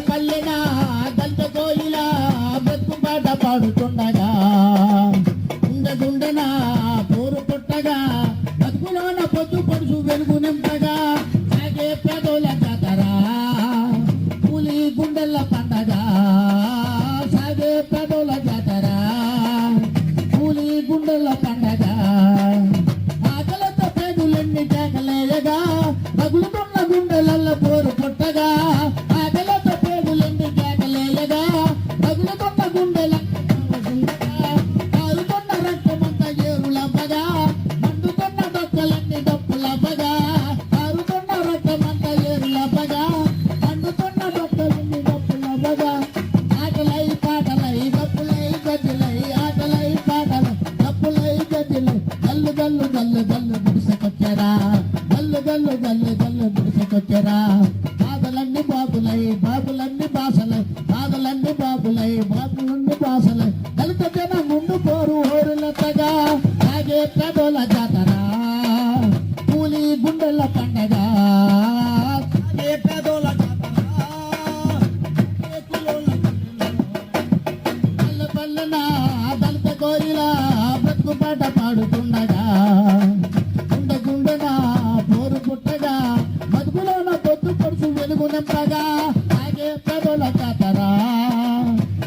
పల్లెన దళిత కోయిల బతుకు పాట పాడుతుండగా గుండెన పోరు పుట్టగా బతుకులోన పొద్దు పొడుసు వెలుగు నింపగా సాగే పేదోల జాతరా కూలి గుండెల పండగ సాగే పేదోల జాతరా కూలి గుండెల పండగ ఆకలతో పేదలెన్ని కేకలేయగా రగులుతున్న గుండెలల్ల పోరు పుట్టగా ఆకలతో పేదలెన్ని కేకలేయగా రగులుతున్న గుండెల కారుతున్న రక్తమంత ఏరులవ్వగా మండుతున్న డొక్కలన్నీ డప్పులవ్వగా కారుతున్న రక్తమంత ఏరులవ్వగా మండుతున్న డొక్కలన్నీ డప్పులవ్వగా ఆటలై పాటలై డప్పులై గజ్జలై ఆటలై పాటలై డప్పులై గజ్జలై గల్లు గల్లు గల్లు గల్లు గుడిసెకొచ్చారా గల్లు గల్లు గల్లు గల్లు గుడిసెకొచ్చారా బాధలన్నీ బాబులై బాబులన్నీ బాసలై బాధలన్నీ బాబులై బాబులన్నీ బాసలై దళిత జనం ముందు పోరు హోరులెత్తగా సాగే పేదోల జాతరా కూలి గుండెల పండగ సాగే పేదోల జాతరా పల్లె పల్లెన దళిత కోయిల బ్రతుకు పాట పాడుతుండగా గుండెన పోరు పుట్టగా బతుకులోన పొద్దు పొడుసు వెలుగు నింపగా సాగే పేదోల జాతరా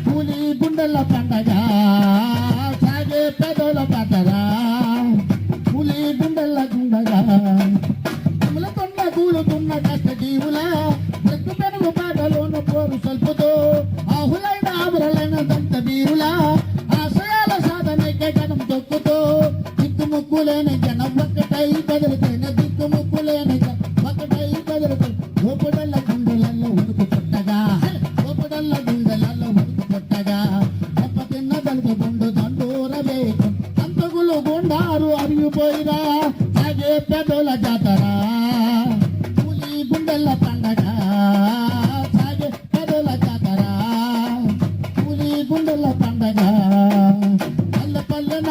కూలి గుండెల పండగ సాగే పేదోల జాతరా కూలి గుండెల గుండగా కమలకొండ కూలుతున్న కష్ట జీవుల బ్రతుకు పెనుగు పాటలోన పోరు సల్పుతో ఆహులైన ఆబురలైన దంత వీరుల ఆశయాల సాధనకే జనం తొక్కుతో దిక్కుముక్కులేని జనం ఒక్కటై కదిలితేనే దిక్కుముక్కులేని జనం ఒక్కటై కదిలితే గోపుడల్ల గుండెలలో ఉడుకు పుట్టగా గోపుడల్ల గుండెలలో ఉడుకు పుట్టగా దెబ్బతిన్న దళిత గుండు దండూర వేయకం సంతగులు గుండారు అరిగిపోయిరా సాగే పెదోల జాతరా కూలి గుండెల పండగ సాగే పెదోల జాతరా కూలి గుండెల పండగ పల్లె పల్లెన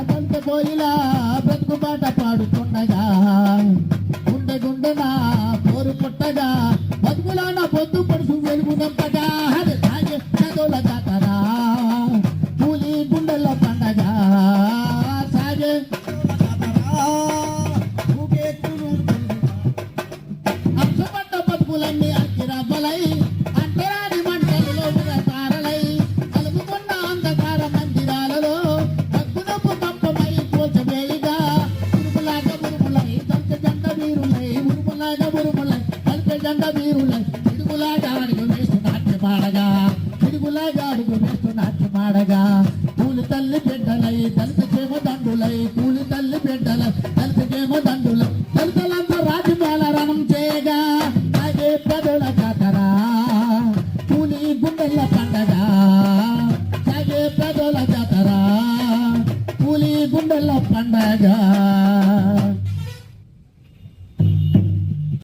దళిత కోయిల బ్రతుకు పాట పాడుతుండగా గుండెన పోరు పుట్టగా బతుకులోన పొద్దు పొడుసు వెలుగు నింపగా సాగే పెదోల జాతరా కూలి గుండెల పండగ సాగే అంశపడ్డ బతుకులన్నీ అక్కిరవ్వలై అంటరాని మంటలలో సారలై కలుగుతున్న అంధకార మందిరాలలో దగ్గునప్పు కంపమై పోచవేయిగా ఉరుములాగా ఉరుములై దంత జండ వీరులై ఉరుములాగా ఉరుములై దంత జండ వీరులై పిడుగులాగా అడుగు వేస్తూ నాట్యమాడగా పిడుగులాగా అడుగు వేస్తూ నాట్యమాడగా పూలి తల్లి బిడ్డలై దళిత చేమ దండులై పూలి తల్లి బిడ్డలై దళిత చేమ దండులై దళితులంతా రాజమేళ రణం చేయగా సాగే పెదోల జాతరా కూలి గుండెల పండగ సాగే పెదోల జాతరా కూలి గుండెల పండగ